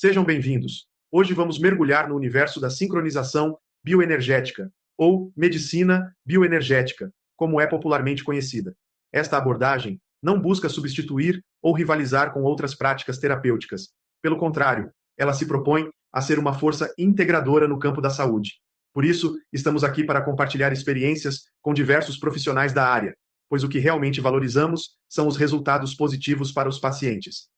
Sejam bem-vindos. Hoje vamos mergulhar no universo da sincronização bioenergética, ou medicina bioenergética, como é popularmente conhecida. Esta abordagem não busca substituir ou rivalizar com outras práticas terapêuticas. Pelo contrário, ela se propõe a ser uma força integradora no campo da saúde. Por isso, estamos aqui para compartilhar experiências com diversos profissionais da área, pois o que realmente valorizamos são os resultados positivos para os pacientes.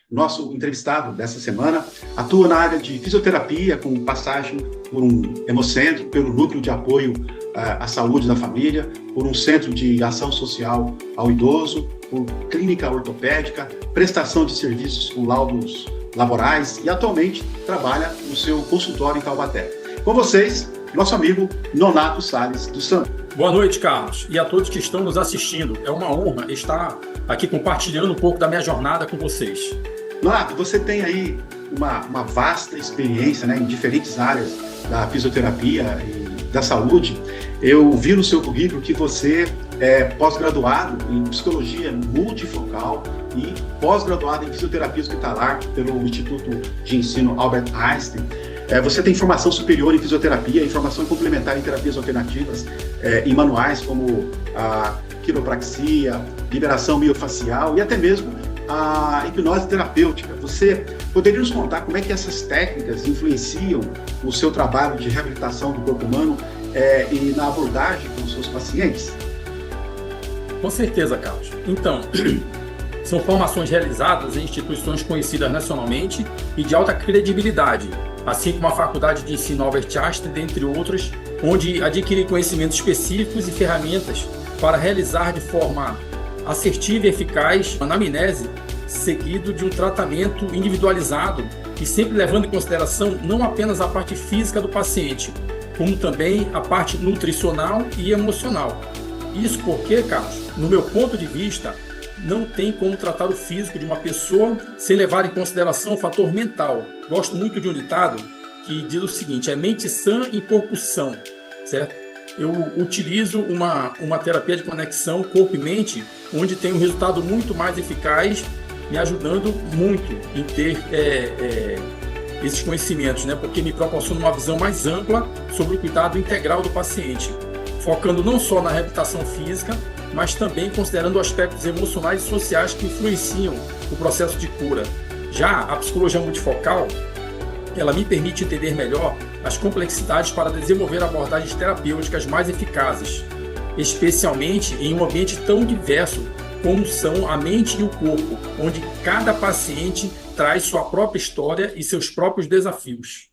Nosso entrevistado dessa semana atua na área de fisioterapia, com passagem por um hemocentro, pelo núcleo de apoio à saúde da família, por um centro de ação social ao idoso, por clínica ortopédica, prestação de serviços com laudos laborais e atualmente trabalha no seu consultório em Taubaté. Com vocês, nosso amigo Nonato Salles dos Santos. Boa noite, Carlos, e a todos que estão nos assistindo. É uma honra estar aqui compartilhando um pouco da minha jornada com vocês. Nonato, você tem aí uma vasta experiência, né, em diferentes áreas da fisioterapia e da saúde. Eu vi no seu currículo que você é pós-graduado em psicologia multifocal e pós-graduado em fisioterapia hospitalar pelo Instituto de Ensino Albert Einstein. Você tem formação superior em fisioterapia e formação complementar em terapias alternativas em manuais como a quiropraxia, liberação miofacial e até mesmo a hipnose terapêutica. Você poderia nos contar como é que essas técnicas influenciam o seu trabalho de reabilitação do corpo humano e na abordagem com os seus pacientes? Com certeza, Carlos. Então, são formações realizadas em instituições conhecidas nacionalmente e de alta credibilidade, assim como a Faculdade de Ensino Albert Einstein, dentre outras, onde adquire conhecimentos específicos e ferramentas para realizar de forma assertiva e eficaz a anamnese, seguido de um tratamento individualizado e sempre levando em consideração não apenas a parte física do paciente, como também a parte nutricional e emocional. Isso porque, Carlos, no meu ponto de vista, não tem como tratar o físico de uma pessoa sem levar em consideração o fator mental. Gosto muito de um ditado que diz o seguinte: é mente sã em corpo são, certo? Eu utilizo uma terapia de conexão corpo e mente, onde tem um resultado muito mais eficaz, me ajudando muito em ter esses conhecimentos, né? Porque me proporciona uma visão mais ampla sobre o cuidado integral do paciente, focando não só na reabilitação física, mas também considerando aspectos emocionais e sociais que influenciam o processo de cura. Já a psicologia multifocal, ela me permite entender melhor as complexidades para desenvolver abordagens terapêuticas mais eficazes, especialmente em um ambiente tão diverso como são a mente e o corpo, onde cada paciente traz sua própria história e seus próprios desafios.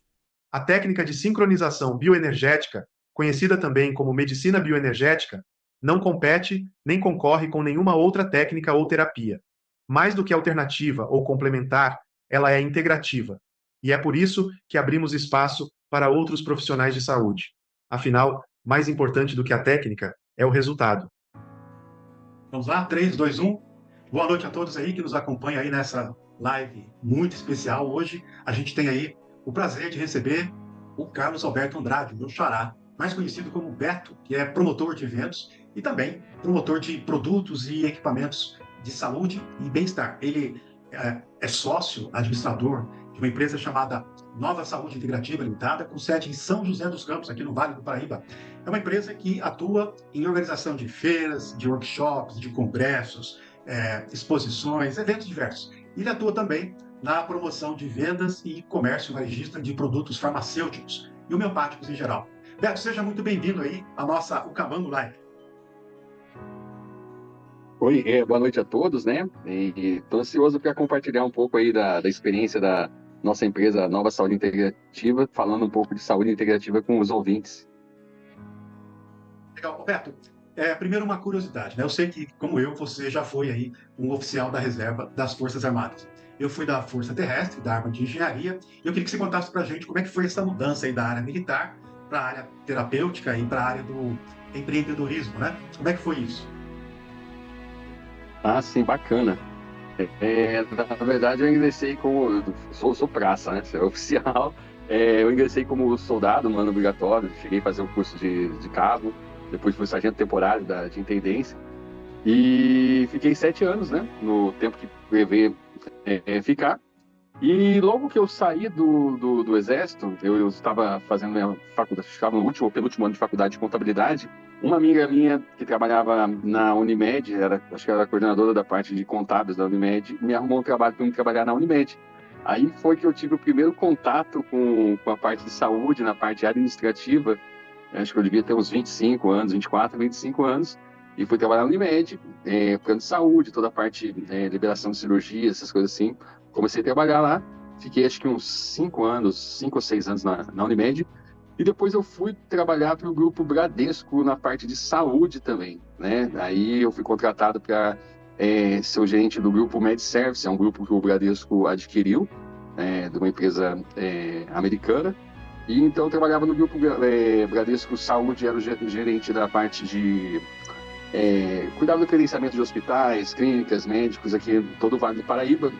A técnica de sincronização bioenergética, conhecida também como medicina bioenergética, não compete nem concorre com nenhuma outra técnica ou terapia. Mais do que alternativa ou complementar, ela é integrativa. E é por isso que abrimos espaço para outros profissionais de saúde. Afinal, mais importante do que a técnica é o resultado. Vamos lá? 3, 2, 1. Boa noite a todos aí que nos acompanham aí nessa live muito especial. Hoje a gente tem aí o prazer de receber o Carlos Alberto Andrade, meu xará, mais conhecido como Beto, que é promotor de eventos e também promotor de produtos e equipamentos de saúde e bem-estar. Ele é sócio, administrador de uma empresa chamada Nova Saúde Integrativa Limitada, com sede em São José dos Campos, aqui no Vale do Paraíba. É uma empresa que atua em organização de feiras, de workshops, de congressos, exposições, eventos diversos. Ele atua também na promoção de vendas e comércio varejista de produtos farmacêuticos e homeopáticos em geral. Beto, seja muito bem-vindo aí à nossa Ucabango Live. Oi, boa noite a todos, né? E estou ansioso para compartilhar um pouco aí da experiência da nossa empresa Nova Saúde Integrativa, falando um pouco de saúde integrativa com os ouvintes. Legal. Roberto, primeiro uma curiosidade, né? Eu sei que, como eu, você já foi aí um oficial da reserva das Forças Armadas. Eu fui da Força Terrestre, da Arma de Engenharia, e eu queria que você contasse para a gente como é que foi essa mudança aí da área militar para a área terapêutica e para a área do empreendedorismo, né? Como é que foi isso? Ah, sim, bacana. Na verdade, eu ingressei como... Sou praça, né? Sou oficial, Eu ingressei como soldado no ano obrigatório, cheguei a fazer o curso de cabo, depois fui sargento temporário de intendência, e fiquei 7 anos, né, no tempo que prevê ficar. E logo que eu saí do Exército, eu estava fazendo minha faculdade, estava no penúltimo ano de faculdade de contabilidade. Uma amiga minha que trabalhava na Unimed, acho que era a coordenadora da parte de contábeis da Unimed, me arrumou um trabalho para eu trabalhar na Unimed. Aí foi que eu tive o primeiro contato com a parte de saúde, na parte administrativa. Acho que eu devia ter uns 25 anos, 24, 25 anos, e fui trabalhar na Unimed, plano de saúde, toda a parte liberação de cirurgia, essas coisas assim. Comecei a trabalhar lá, fiquei acho que uns 5 ou 6 anos na Unimed, e depois eu fui trabalhar para o Grupo Bradesco na parte de saúde também, né? Aí eu fui contratado para ser o gerente do Grupo MedService, é um grupo que o Bradesco adquiriu, de uma empresa americana, e então eu trabalhava no Grupo Bradesco Saúde, era o gerente da parte de cuidava do credenciamento de hospitais, clínicas, médicos aqui em todo o Vale do Paraíba.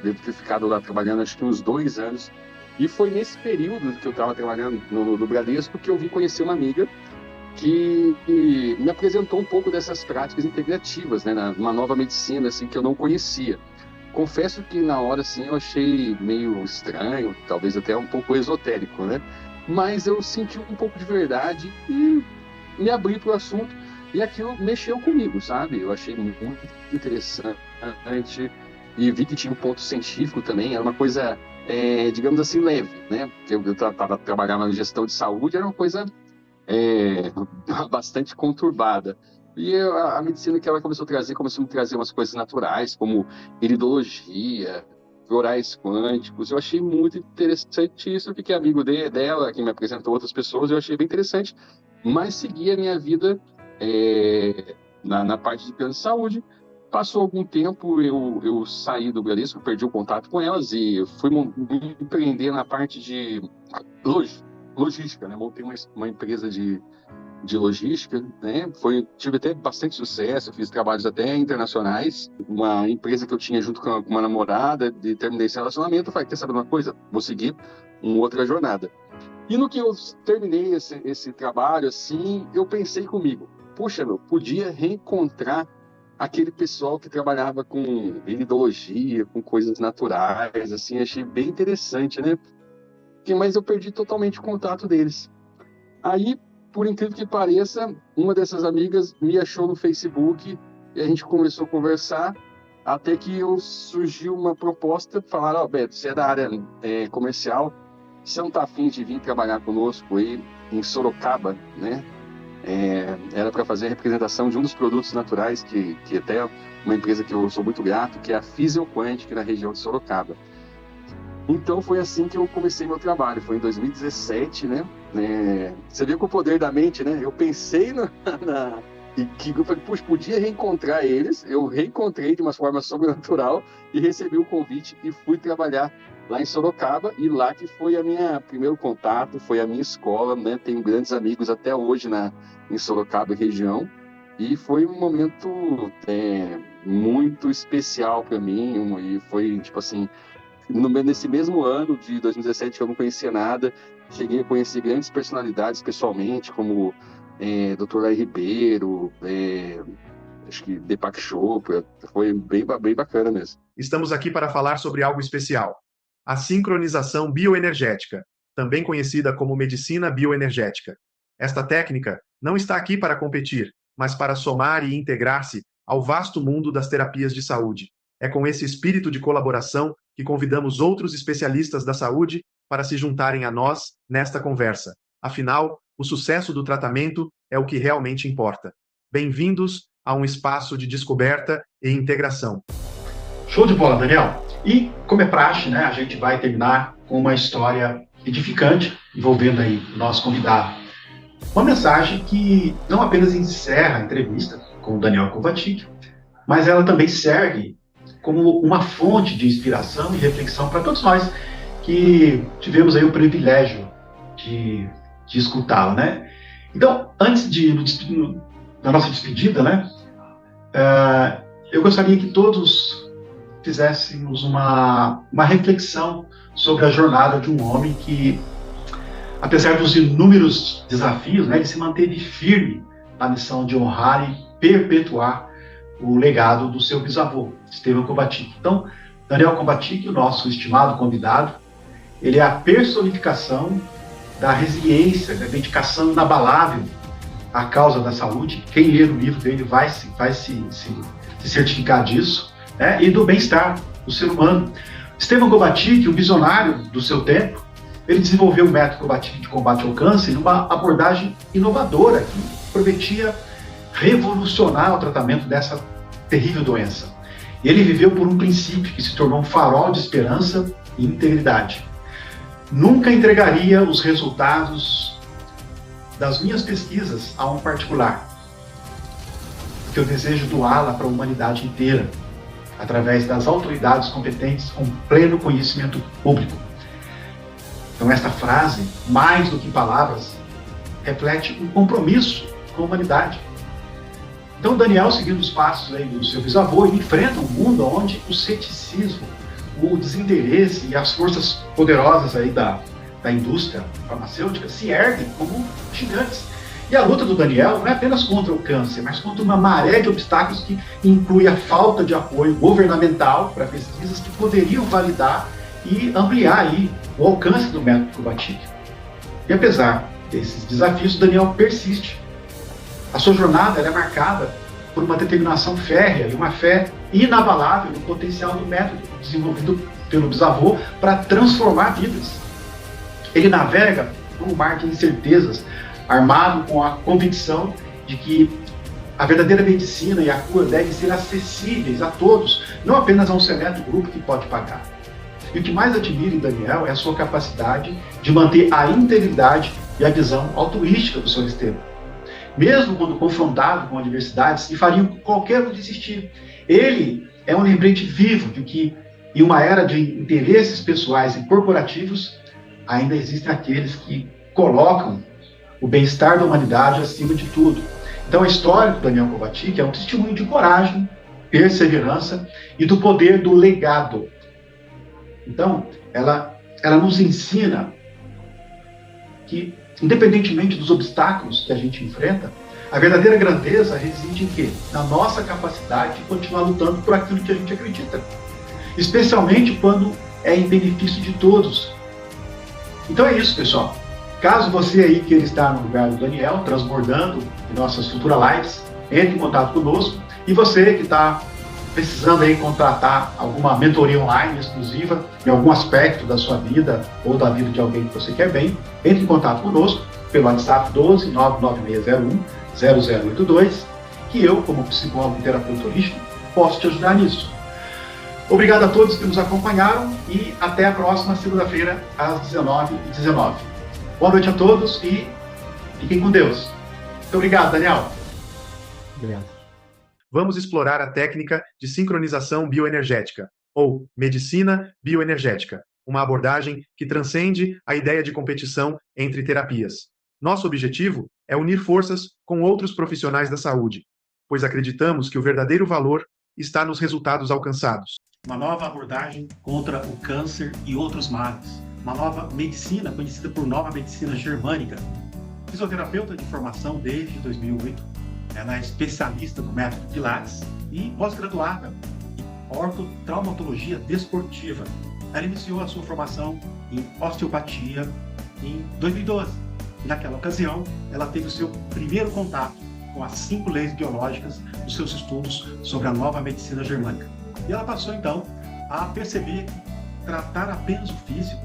Devo ter ficado lá trabalhando acho que uns 2 anos. E foi nesse período que eu estava trabalhando no Bradesco que eu vim conhecer uma amiga que me apresentou um pouco dessas práticas integrativas, né, uma nova medicina assim, que eu não conhecia. Confesso que na hora assim, eu achei meio estranho, talvez até um pouco esotérico, né? Mas eu senti um pouco de verdade e me abri para o assunto. E aquilo mexeu comigo, sabe? Eu achei muito interessante e vi que tinha um ponto científico também. Era uma coisa, digamos assim, leve, né? Porque eu trabalhava na gestão de saúde, era uma coisa bastante conturbada. E a medicina que ela começou a trazer umas coisas naturais, como iridologia, florais quânticos. Eu achei muito interessante isso, fiquei amigo dela, que me apresentou outras pessoas, eu achei bem interessante, mas segui a minha vida na parte de plano de saúde. Passou algum tempo, eu saí do Bradesco, perdi o contato com elas e fui me empreender na parte de logística, né? Montei uma empresa de logística, né? Tive até bastante sucesso, fiz trabalhos até internacionais. Uma empresa que eu tinha junto com uma namorada, terminei esse relacionamento, eu falei, quer saber de uma coisa? Vou seguir uma outra jornada. E no que eu terminei esse trabalho, assim, eu pensei comigo, puxa, podia reencontrar aquele pessoal que trabalhava com iridologia, com coisas naturais, assim, achei bem interessante, né? Mas eu perdi totalmente o contato deles. Aí, por incrível que pareça, uma dessas amigas me achou no Facebook e a gente começou a conversar, até que surgiu uma proposta, falaram, Beto, você é da área comercial, você não está afim de vir trabalhar conosco aí em Sorocaba, né? Era para fazer a representação de um dos produtos naturais que até uma empresa que eu sou muito grato, que é a Physioquantic, na região de Sorocaba. Então foi assim que eu comecei meu trabalho, foi em 2017, né? Você vê com o poder da mente, né? Eu pensei e que eu falei, puxa, podia reencontrar eles, eu reencontrei de uma forma sobrenatural e recebi o convite e fui trabalhar lá em Sorocaba, e lá que foi a minha primeiro contato, foi a minha escola, né? Tenho grandes amigos até hoje em Sorocaba e região, e foi um momento muito especial para mim, e foi, tipo assim, nesse mesmo ano de 2017 eu não conhecia nada, cheguei a conhecer grandes personalidades pessoalmente, como Dr. Lai Ribeiro, acho que Deepak Chopra, foi bem bacana mesmo. Estamos aqui para falar sobre algo especial. A sincronização bioenergética, também conhecida como medicina bioenergética. Esta técnica não está aqui para competir, mas para somar e integrar-se ao vasto mundo das terapias de saúde. É com esse espírito de colaboração que convidamos outros especialistas da saúde para se juntarem a nós nesta conversa. Afinal, o sucesso do tratamento é o que realmente importa. Bem-vindos a um espaço de descoberta e integração. Show de bola, Daniel! E, como é praxe, né, a gente vai terminar com uma história edificante envolvendo aí o nosso convidado. Uma mensagem que não apenas encerra a entrevista com o Daniel Kovačič, mas ela também serve como uma fonte de inspiração e reflexão para todos nós que tivemos aí o privilégio de escutá-lo, né? Então, antes da nossa despedida, né, eu gostaria que todos fizéssemos uma reflexão sobre a jornada de um homem que, apesar dos inúmeros desafios, né, ele se manteve firme na missão de honrar e perpetuar o legado do seu bisavô, Esteban Kovačić. Então, Daniel Kovačić, o nosso estimado convidado, ele é a personificação da resiliência, da dedicação inabalável à causa da saúde. Quem ler o livro dele vai se certificar disso, né? E do bem-estar do ser humano. Esteban Kovačić, o visionário do seu tempo, ele desenvolveu o método Kovačić de combate ao câncer numa abordagem inovadora que prometia revolucionar o tratamento dessa terrível doença. Ele viveu por um princípio que se tornou um farol de esperança e integridade. Nunca entregaria os resultados das minhas pesquisas a um particular, porque eu desejo doá-la para a humanidade inteira, através das autoridades competentes com pleno conhecimento público. Então, esta frase, mais do que palavras, reflete um compromisso com a humanidade. Então, Daniel, seguindo os passos aí do seu bisavô, ele enfrenta um mundo onde o ceticismo, o desinteresse e as forças poderosas aí da indústria farmacêutica se erguem como gigantes. E a luta do Daniel não é apenas contra o câncer, mas contra uma maré de obstáculos que inclui a falta de apoio governamental para pesquisas que poderiam validar e ampliar aí o alcance do método Kovačić. E apesar desses desafios, Daniel persiste. A sua jornada é marcada por uma determinação férrea e uma fé inabalável no potencial do método desenvolvido pelo bisavô para transformar vidas. Ele navega num mar de incertezas, armado com a convicção de que a verdadeira medicina e a cura devem ser acessíveis a todos, não apenas a um seleto grupo que pode pagar. E o que mais admiro em Daniel é a sua capacidade de manter a integridade e a visão altruística do Sr. Esteban. Mesmo quando confrontado com adversidades que fariam qualquer um desistir, ele é um lembrete vivo de que, em uma era de interesses pessoais e corporativos, ainda existem aqueles que colocam o bem-estar da humanidade acima de tudo. Então, a história do Daniel Kovačić é um testemunho de coragem, perseverança e do poder do legado. Então, ela nos ensina que, independentemente dos obstáculos que a gente enfrenta, a verdadeira grandeza reside em quê? Na nossa capacidade de continuar lutando por aquilo que a gente acredita, especialmente quando é em benefício de todos. Então é isso, pessoal. Caso você aí queira estar no lugar do Daniel, transbordando em nossas futuras lives, entre em contato conosco. E você que está precisando aí contratar alguma mentoria online exclusiva em algum aspecto da sua vida ou da vida de alguém que você quer bem, entre em contato conosco pelo WhatsApp 12 99601 0082, que eu, como psicólogo e terapeuta holístico, posso te ajudar nisso. Obrigado a todos que nos acompanharam e até a próxima segunda-feira às 19h19. Boa noite a todos e fiquem com Deus. Muito obrigado, Daniel. Obrigado. Vamos explorar a técnica de sincronização bioenergética, ou medicina bioenergética, uma abordagem que transcende a ideia de competição entre terapias. Nosso objetivo é unir forças com outros profissionais da saúde, pois acreditamos que o verdadeiro valor está nos resultados alcançados. Uma nova abordagem contra o câncer e outros males. Uma nova medicina, conhecida por nova medicina germânica. Fisioterapeuta de formação desde 2008, ela é especialista no método Pilates e pós-graduada em ortotraumatologia desportiva. Ela iniciou a sua formação em osteopatia em 2012. E naquela ocasião, ela teve o seu primeiro contato com as 5 leis biológicas dos seus estudos sobre a nova medicina germânica. E ela passou, então, a perceber que tratar apenas o físico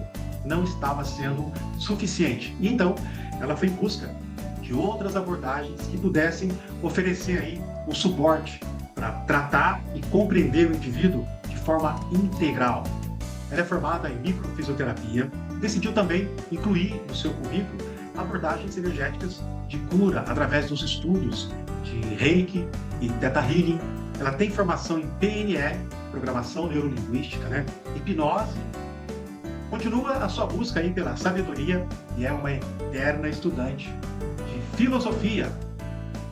não estava sendo suficiente. E, então, ela foi em busca de outras abordagens que pudessem oferecer aí o suporte para tratar e compreender o indivíduo de forma integral. Ela é formada em microfisioterapia, decidiu também incluir no seu currículo abordagens energéticas de cura através dos estudos de Reiki e Theta Healing. Ela tem formação em PNL, programação neurolinguística, hipnose. Continua a sua busca aí pela sabedoria e é uma eterna estudante de filosofia,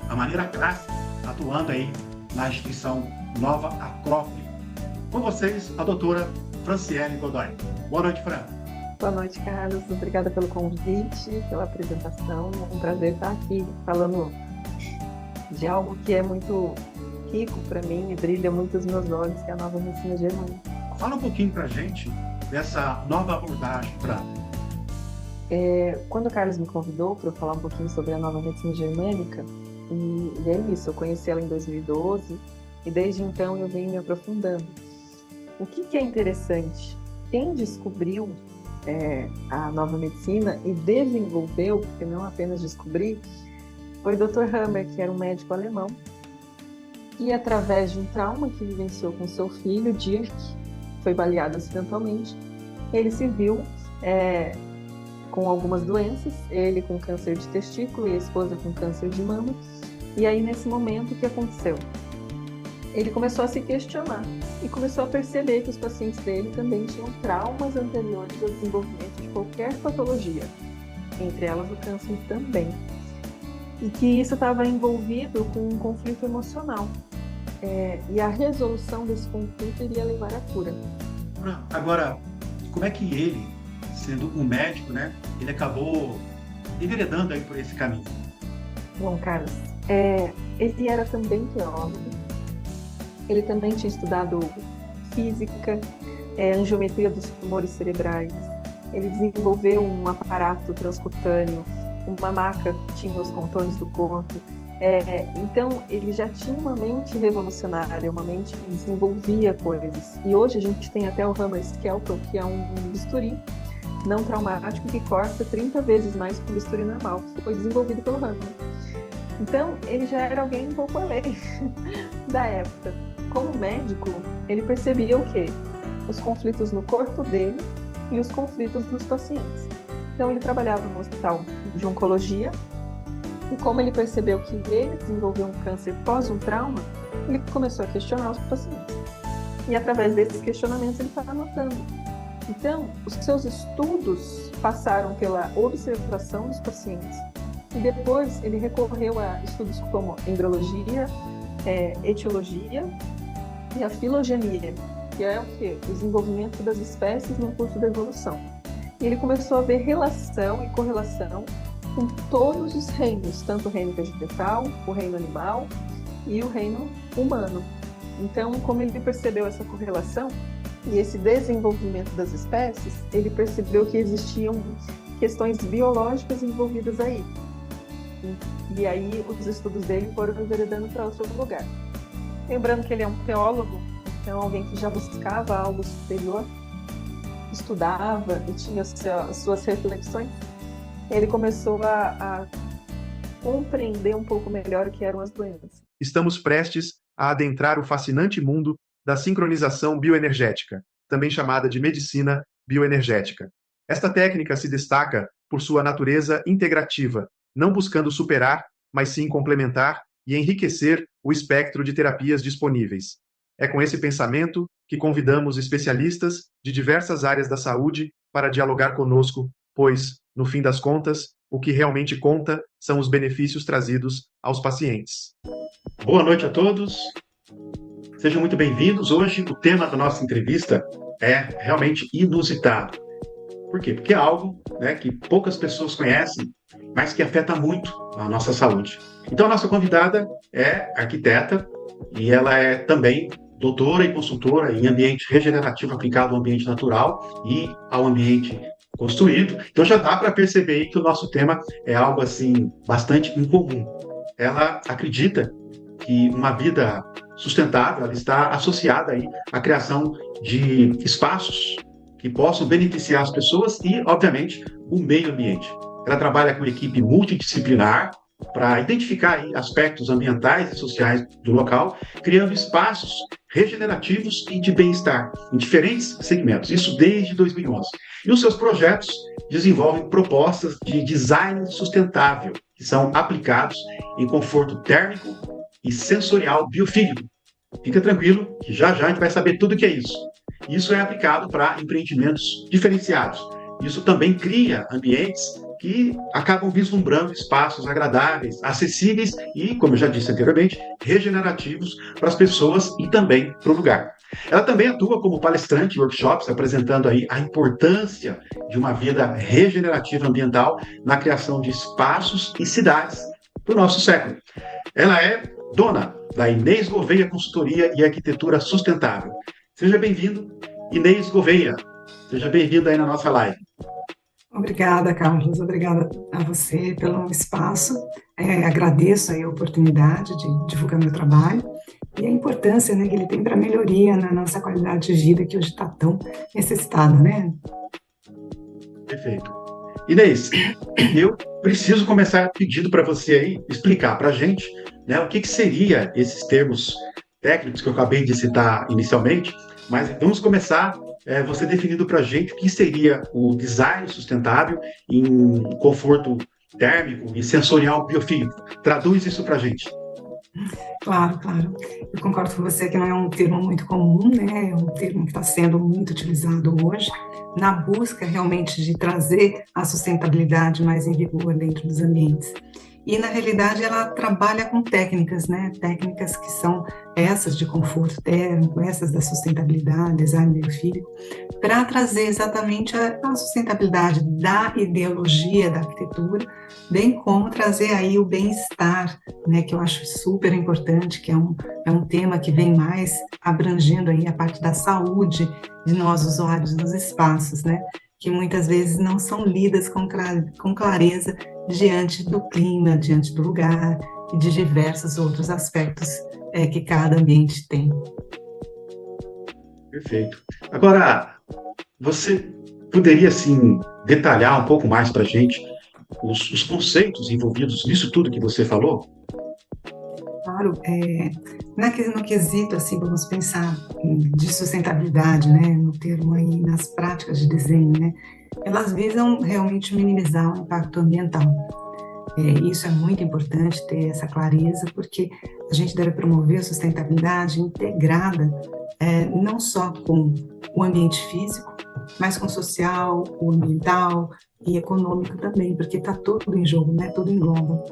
a maneira clássica, atuando aí na instituição Nova Acrópole. Com vocês, a doutora Franciele Godoy. Boa noite, Fran. Boa noite, Carlos. Obrigada pelo convite, pela apresentação. É um prazer estar aqui falando de algo que é muito rico para mim e brilha muito os meus olhos, que é a nova medicina germânica. Fala um pouquinho para a gente dessa nova abordagem, Fran. Quando o Carlos me convidou para eu falar um pouquinho sobre a nova medicina germânica, e é isso, eu conheci ela em 2012 e desde então eu venho me aprofundando. O que é interessante? Quem descobriu a nova medicina e desenvolveu, porque não apenas descobrir, foi o Dr. Hammer, que era um médico alemão, e através de um trauma que vivenciou com seu filho, Dirk, foi baleado acidentalmente, ele se viu com algumas doenças, ele com câncer de testículo e a esposa com câncer de mama, e aí nesse momento o que aconteceu? Ele começou a se questionar e começou a perceber que os pacientes dele também tinham traumas anteriores ao desenvolvimento de qualquer patologia, entre elas o câncer também, e que isso estava envolvido com um conflito emocional, e a resolução desse conflito iria levar à cura. Agora, como é que ele, sendo um médico, né, ele acabou enveredando aí por esse caminho? Bom, Carlos, ele era também teólogo. Ele também tinha estudado física, angiometria dos tumores cerebrais. Ele desenvolveu um aparato transcutâneo, uma maca que tinha os contornos do corpo. Então, ele já tinha uma mente revolucionária, uma mente que desenvolvia coisas. E hoje a gente tem até o Hammer Scalpel, que é um bisturi não traumático que corta 30 vezes mais que o bisturi normal, que foi desenvolvido pelo Hammer. Então, ele já era alguém um pouco além da época. Como médico, ele percebia o quê? Os conflitos no corpo dele e os conflitos dos pacientes. Então, ele trabalhava no hospital de oncologia e como ele percebeu que ele desenvolveu um câncer pós um trauma, ele começou a questionar os pacientes. E através desses questionamentos ele está anotando. Então, os seus estudos passaram pela observação dos pacientes e depois ele recorreu a estudos como embriologia, etiologia e a filogenia, que é o quê? O desenvolvimento das espécies no curso da evolução. E ele começou a ver relação e correlação com todos os reinos, tanto o reino vegetal, o reino animal e o reino humano. Então, como ele percebeu essa correlação e esse desenvolvimento das espécies, ele percebeu que existiam questões biológicas envolvidas aí. E aí os estudos dele foram enveredando para outro lugar. Lembrando que ele é um teólogo, então alguém que já buscava algo superior, estudava e tinha as suas reflexões, ele começou a compreender um pouco melhor o que eram as doenças. Estamos prestes a adentrar o fascinante mundo da sincronização bioenergética, também chamada de medicina bioenergética. Esta técnica se destaca por sua natureza integrativa, não buscando superar, mas sim complementar e enriquecer o espectro de terapias disponíveis. É com esse pensamento que convidamos especialistas de diversas áreas da saúde para dialogar conosco, pois, no fim das contas, o que realmente conta são os benefícios trazidos aos pacientes. Boa noite a todos. Sejam muito bem-vindos. Hoje o tema da nossa entrevista é realmente inusitado. Por quê? Porque é algo, né, que poucas pessoas conhecem, mas que afeta muito a nossa saúde. Então, a nossa convidada é arquiteta e ela é também doutora e consultora em ambiente regenerativo aplicado ao ambiente natural e ao ambiente construído. Então, já dá para perceber aí que o nosso tema é algo assim bastante incomum. Ela acredita que uma vida sustentável ela está associada aí à criação de espaços que possam beneficiar as pessoas e, obviamente, o meio ambiente. Ela trabalha com equipe multidisciplinar para identificar aí aspectos ambientais e sociais do local, criando espaços regenerativos e de bem-estar em diferentes segmentos, isso desde 2011. E os seus projetos desenvolvem propostas de design sustentável, que são aplicados em conforto térmico e sensorial biofílico. Fica tranquilo que já já a gente vai saber tudo o que é isso. Isso é aplicado para empreendimentos diferenciados. Isso também cria ambientes que acabam vislumbrando espaços agradáveis, acessíveis e, como eu já disse anteriormente, regenerativos para as pessoas e também para o lugar. Ela também atua como palestrante em workshops, apresentando aí a importância de uma vida regenerativa ambiental na criação de espaços e cidades do nosso século. Ela é dona da Inês Gouveia Consultoria e Arquitetura Sustentável. Seja bem-vindo, Inês Gouveia. Seja bem-vindo aí na nossa live. Obrigada, Carlos. Obrigada a você pelo espaço. Agradeço aí a oportunidade de divulgar meu trabalho e a importância, né, que ele tem para a melhoria na nossa qualidade de vida, que hoje está tão necessitada, né? Perfeito. Inês, eu preciso começar pedindo para você aí explicar para a gente, né, o que seria esses termos técnicos que eu acabei de citar inicialmente, mas vamos começar você definindo para a gente o que seria o design sustentável em conforto térmico e sensorial biofílico. Traduz isso para a gente. Claro, claro. Eu concordo com você que não é um termo muito comum, né? É um termo que está sendo muito utilizado hoje, na busca realmente de trazer a sustentabilidade mais em vigor dentro dos ambientes. E, na realidade, ela trabalha com técnicas, né? Técnicas que são essas de conforto térmico, essas da sustentabilidade, design biofílico, para trazer exatamente a sustentabilidade da ideologia da arquitetura, bem como trazer aí o bem-estar, né? Que eu acho super importante, que é um tema que vem mais abrangendo aí a parte da saúde de nós usuários dos espaços, né? Que muitas vezes não são lidas com clareza diante do clima, diante do lugar e de diversos outros aspectos que cada ambiente tem. Perfeito. Agora, você poderia, assim, detalhar um pouco mais para a gente os conceitos envolvidos nisso tudo que você falou? Claro, no quesito, assim, vamos pensar de sustentabilidade, né, no termo aí, nas práticas de desenho, né, elas visam realmente minimizar o impacto ambiental. Isso é muito importante, ter essa clareza, porque a gente deve promover a sustentabilidade integrada, não só com o ambiente físico, mas com o social, o ambiental e econômico também, porque está tudo em jogo, né, tudo engloba.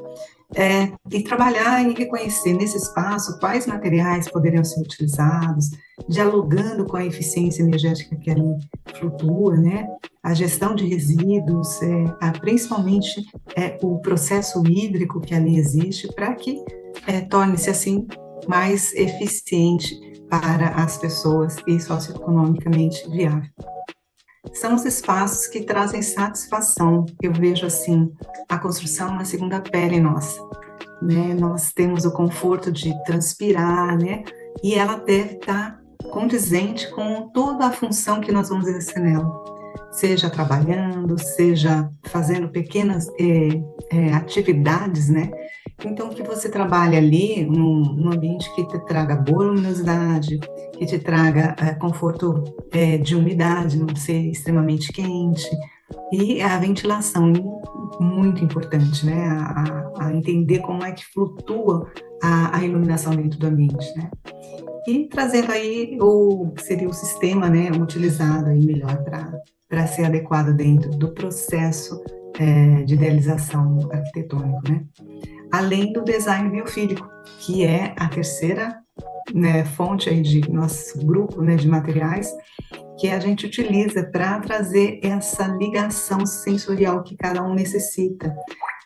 E trabalhar e reconhecer nesse espaço quais materiais poderiam ser utilizados, dialogando com a eficiência energética que ali flutua, né? A gestão de resíduos, principalmente o processo hídrico que ali existe, para que torne-se assim mais eficiente para as pessoas e socioeconomicamente viável. São os espaços que trazem satisfação. Eu vejo assim a construção uma segunda pele nossa, né? Nós temos o conforto de transpirar, né? E ela deve estar condizente com toda a função que nós vamos exercer nela, seja trabalhando, seja fazendo pequenas atividades, né? Então, que você trabalhe ali num ambiente que te traga boa luminosidade, que te traga conforto de umidade, não ser extremamente quente, e a ventilação, muito importante, né? A entender como é que flutua a iluminação dentro do ambiente, né? E trazendo aí seria o sistema, né, utilizado aí melhor para ser adequado dentro do processo de idealização arquitetônico, né? Além do design biofílico, que é a terceira, né, fonte aí de nosso grupo, né, de materiais, que a gente utiliza para trazer essa ligação sensorial que cada um necessita.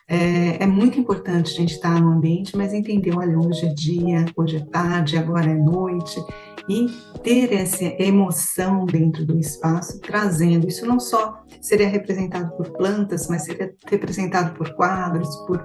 É muito importante a gente estar no ambiente, mas entender, olha, hoje é dia, hoje é tarde, agora é noite, e ter essa emoção dentro do espaço, trazendo. Isso não só seria representado por plantas, mas seria representado por quadros, por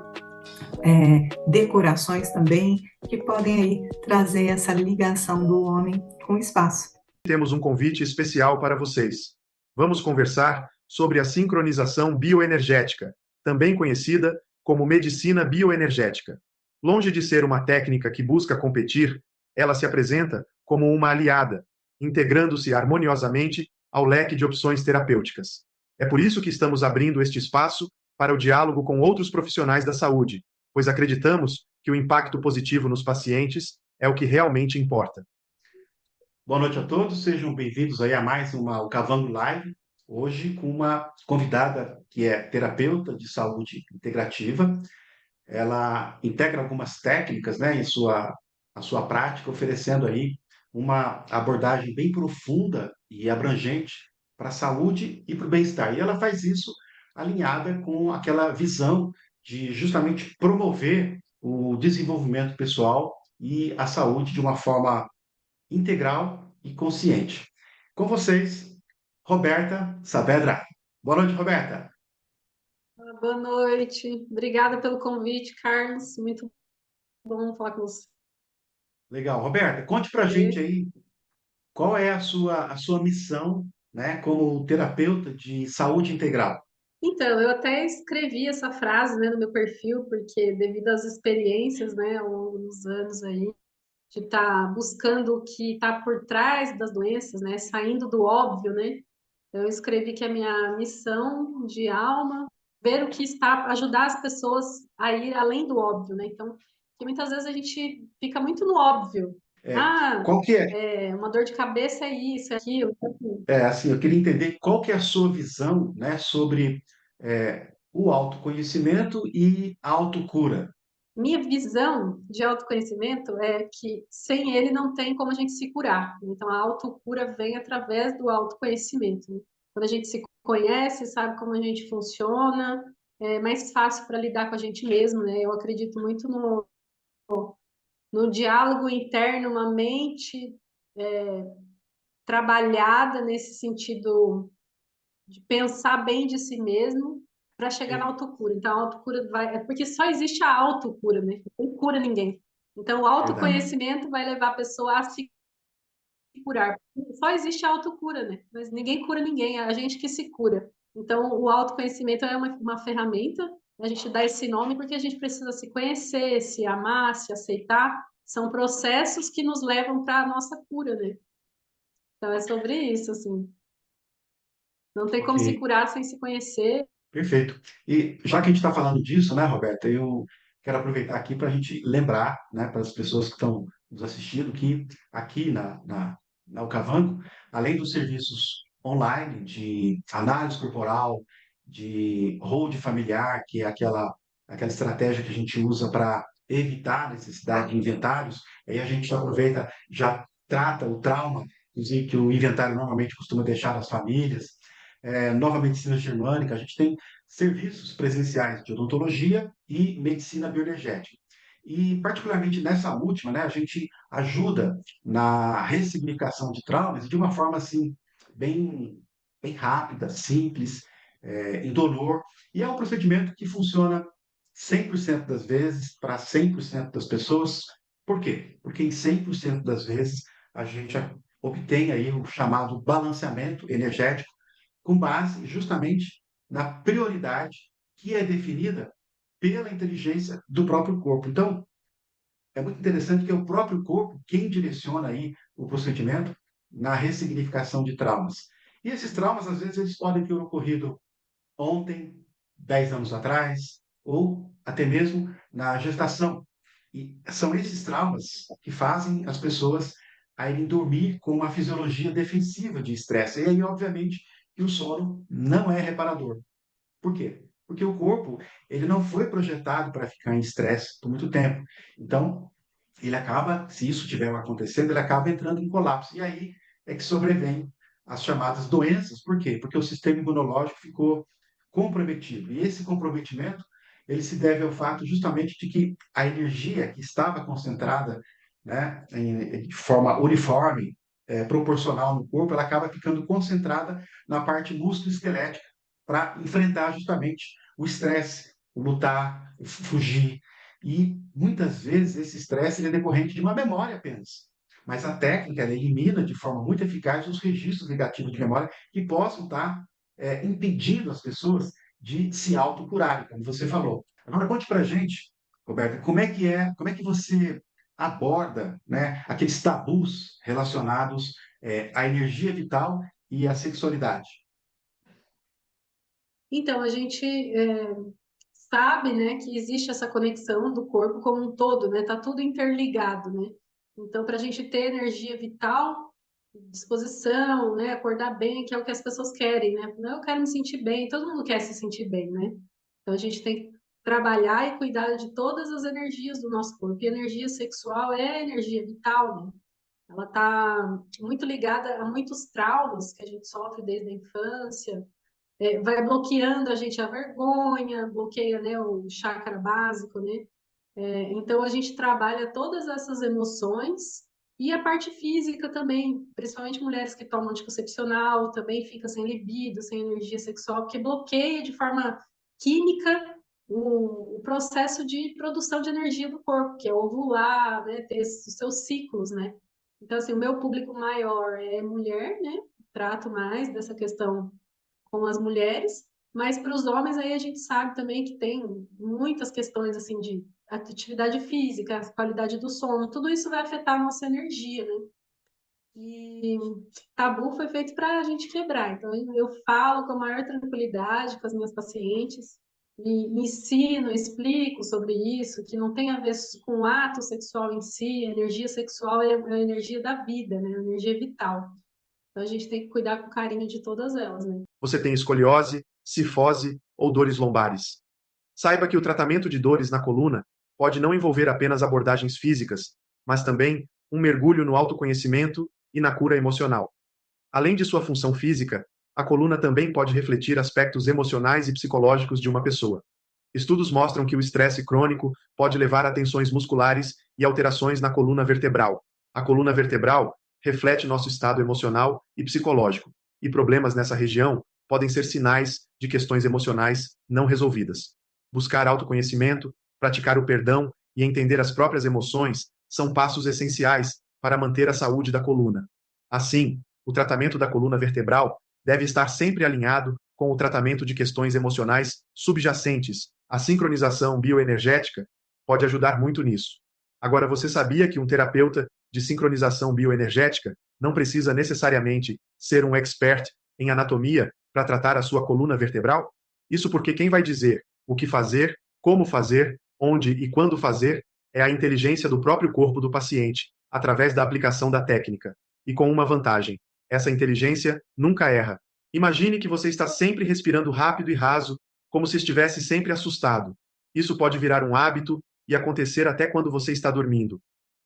decorações também, que podem aí trazer essa ligação do homem com o espaço. Temos um convite especial para vocês. Vamos conversar sobre a sincronização bioenergética, também conhecida como medicina bioenergética. Longe de ser uma técnica que busca competir, ela se apresenta como uma aliada, integrando-se harmoniosamente ao leque de opções terapêuticas. É por isso que estamos abrindo este espaço para o diálogo com outros profissionais da saúde, pois acreditamos que o impacto positivo nos pacientes é o que realmente importa. Boa noite a todos, sejam bem-vindos aí a mais uma Cavango Live, hoje com uma convidada que é terapeuta de saúde integrativa. Ela integra algumas técnicas, né, a sua prática, oferecendo aí uma abordagem bem profunda e abrangente para a saúde e para o bem-estar. E ela faz isso alinhada com aquela visão de justamente promover o desenvolvimento pessoal e a saúde de uma forma integral e consciente. Com vocês, Roberta Saavedra. Boa noite, Roberta. Boa noite. Obrigada pelo convite, Carlos. Muito bom falar com você. Legal. Roberta, conte para a gente aí qual é a sua missão, né, como terapeuta de saúde integral. Então, eu até escrevi essa frase, né, no meu perfil, porque devido às experiências, né, ao longo dos anos aí, de estar buscando o que está por trás das doenças, né, saindo do óbvio, né, eu escrevi que a minha missão de alma, ver o que está, ajudar as pessoas a ir além do óbvio, né, então, que muitas vezes a gente fica muito no óbvio. É, Ah, qual que é, uma dor de cabeça é isso, é aquilo. assim, eu queria entender qual que é a sua visão, né, sobre o autoconhecimento e a autocura. Minha visão de autoconhecimento é que sem ele não tem como a gente se curar. Então, a autocura vem através do autoconhecimento, né? Quando a gente se conhece, sabe como a gente funciona, é mais fácil para lidar com a gente mesmo, né? Eu acredito muito no diálogo interno, uma mente trabalhada nesse sentido de pensar bem de si mesmo para chegar na Sim, autocura. Então, a autocura vai. É porque só existe a autocura, né? Não cura ninguém. Então, o verdade. autoconhecimento vai levar a pessoa a se curar. Só existe a autocura, né? Mas ninguém cura ninguém, é a gente que se cura. Então, o autoconhecimento é uma ferramenta, a gente dá esse nome porque a gente precisa se conhecer, se amar, se aceitar. São processos que nos levam para a nossa cura, né? Então, é sobre isso, assim. Não tem Ok, como se curar sem se conhecer. perfeito. E já que a gente está falando disso, né, Roberta, eu quero aproveitar aqui para a gente lembrar, né, para as pessoas que estão nos assistindo, que aqui na Ucavanco, além dos serviços online de análise corporal, de hold familiar, que é aquela estratégia que a gente usa para evitar a necessidade de inventários, aí a gente aproveita, já trata o trauma, inclusive que o inventário normalmente costuma deixar nas famílias, nova medicina germânica, a gente tem serviços presenciais de odontologia e medicina bioenergética. E, particularmente nessa última, né, a gente ajuda na ressignificação de traumas de uma forma assim, bem, bem rápida, simples, indolor. E é um procedimento que funciona 100% das vezes para 100% das pessoas. Por quê? Porque em 100% das vezes a gente obtém aí o chamado balanceamento energético com base justamente na prioridade que é definida pela inteligência do próprio corpo. Então, é muito interessante que é o próprio corpo quem direciona aí o procedimento na ressignificação de traumas. E esses traumas, às vezes, eles podem ter ocorrido ontem, 10 anos atrás, ou até mesmo na gestação. E são esses traumas que fazem as pessoas a irem dormir com uma fisiologia defensiva de estresse. E aí, obviamente, que o sono não é reparador. Por quê? Porque o corpo, ele não foi projetado para ficar em estresse por muito tempo. Então, ele acaba, se isso estiver acontecendo, ele acaba entrando em colapso. E aí é que sobrevém as chamadas doenças. Por quê? Porque o sistema imunológico ficou comprometido. E esse comprometimento, ele se deve ao fato justamente de que a energia que estava concentrada, né, de forma uniforme, proporcional no corpo, ela acaba ficando concentrada na parte músculo-esquelética para enfrentar justamente o estresse, o lutar, o fugir. E muitas vezes esse estresse ele é decorrente de uma memória apenas. Mas a técnica ela elimina de forma muito eficaz os registros negativos de memória que possam estar impedindo as pessoas de se autocurarem, como você falou. Agora conte para a gente, Roberta, como é que você aborda, né, aqueles tabus relacionados à energia vital e à sexualidade? Então, a gente sabe, né, que existe essa conexão do corpo como um todo, né? Tá tudo interligado, né? Então, para a gente ter energia vital, disposição, né, acordar bem, que é o que as pessoas querem, né? Não, eu quero me sentir bem, todo mundo quer se sentir bem, né? Então, a gente tem que trabalhar e cuidar de todas as energias do nosso corpo. E energia sexual é energia vital, né? Ela está muito ligada a muitos traumas que a gente sofre desde a infância, vai bloqueando a gente a vergonha, bloqueia, né, o chakra básico, né? Então a gente trabalha todas essas emoções e a parte física também, principalmente mulheres que tomam anticoncepcional, também fica sem libido, sem energia sexual, porque bloqueia de forma química o processo de produção de energia do corpo, que é ovular, né, ter os seus ciclos, né? Então, assim, o meu público maior é mulher, né? Trato mais dessa questão com as mulheres, mas para os homens aí a gente sabe também que tem muitas questões assim de atividade física, qualidade do sono, tudo isso vai afetar a nossa energia, né? E tabu foi feito para a gente quebrar. Então eu falo com a maior tranquilidade com as minhas pacientes e ensino, explico sobre isso, que não tem a ver com o ato sexual em si, a energia sexual é a energia da vida, né? A energia vital. Então a gente tem que cuidar com carinho de todas elas, né? Você tem escoliose, cifose ou dores lombares. Saiba que o tratamento de dores na coluna pode não envolver apenas abordagens físicas, mas também um mergulho no autoconhecimento e na cura emocional. Além de sua função física, a coluna também pode refletir aspectos emocionais e psicológicos de uma pessoa. Estudos mostram que o estresse crônico pode levar a tensões musculares e alterações na coluna vertebral. A coluna vertebral reflete nosso estado emocional e psicológico, e problemas nessa região podem ser sinais de questões emocionais não resolvidas. Buscar autoconhecimento, praticar o perdão e entender as próprias emoções são passos essenciais para manter a saúde da coluna. Assim, o tratamento da coluna vertebral deve estar sempre alinhado com o tratamento de questões emocionais subjacentes. A sincronização bioenergética pode ajudar muito nisso. Agora, você sabia que um terapeuta de sincronização bioenergética não precisa necessariamente ser um expert em anatomia para tratar a sua coluna vertebral? Isso porque quem vai dizer o que fazer, como fazer, onde e quando fazer é a inteligência do próprio corpo do paciente, através da aplicação da técnica. E com uma vantagem: essa inteligência nunca erra. Imagine que você está sempre respirando rápido e raso, como se estivesse sempre assustado. Isso pode virar um hábito e acontecer até quando você está dormindo.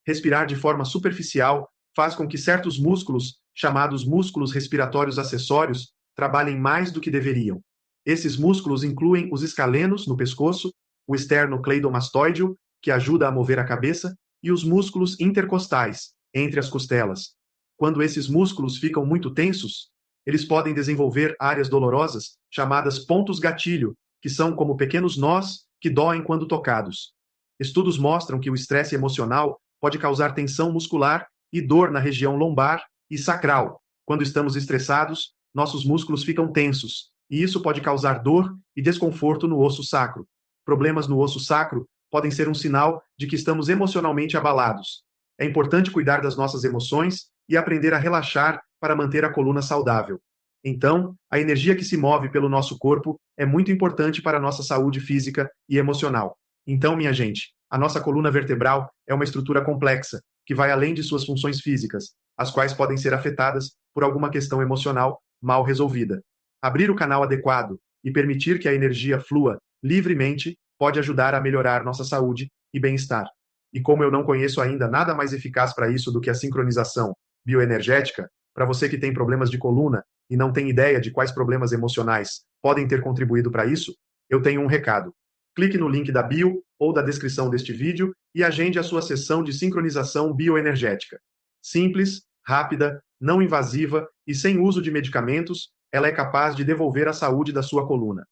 Respirar de forma superficial faz com que certos músculos, chamados músculos respiratórios acessórios, trabalhem mais do que deveriam. Esses músculos incluem os escalenos no pescoço, o esternocleidomastoideo, que ajuda a mover a cabeça, e os músculos intercostais, entre as costelas. Quando esses músculos ficam muito tensos, eles podem desenvolver áreas dolorosas, chamadas pontos gatilho, que são como pequenos nós que doem quando tocados. Estudos mostram que o estresse emocional pode causar tensão muscular e dor na região lombar e sacral. Quando estamos estressados, nossos músculos ficam tensos, e isso pode causar dor e desconforto no osso sacro. Problemas no osso sacro podem ser um sinal de que estamos emocionalmente abalados. É importante cuidar das nossas emoções e aprender a relaxar para manter a coluna saudável. Então, a energia que se move pelo nosso corpo é muito importante para a nossa saúde física e emocional. Então, minha gente, a nossa coluna vertebral é uma estrutura complexa, que vai além de suas funções físicas, as quais podem ser afetadas por alguma questão emocional mal resolvida. Abrir o canal adequado e permitir que a energia flua livremente pode ajudar a melhorar nossa saúde e bem-estar. E como eu não conheço ainda nada mais eficaz para isso do que a sincronização bioenergética, para você que tem problemas de coluna e não tem ideia de quais problemas emocionais podem ter contribuído para isso, eu tenho um recado. Clique no link da bio ou da descrição deste vídeo e agende a sua sessão de sincronização bioenergética. Simples, rápida, não invasiva e sem uso de medicamentos, ela é capaz de devolver a saúde da sua coluna.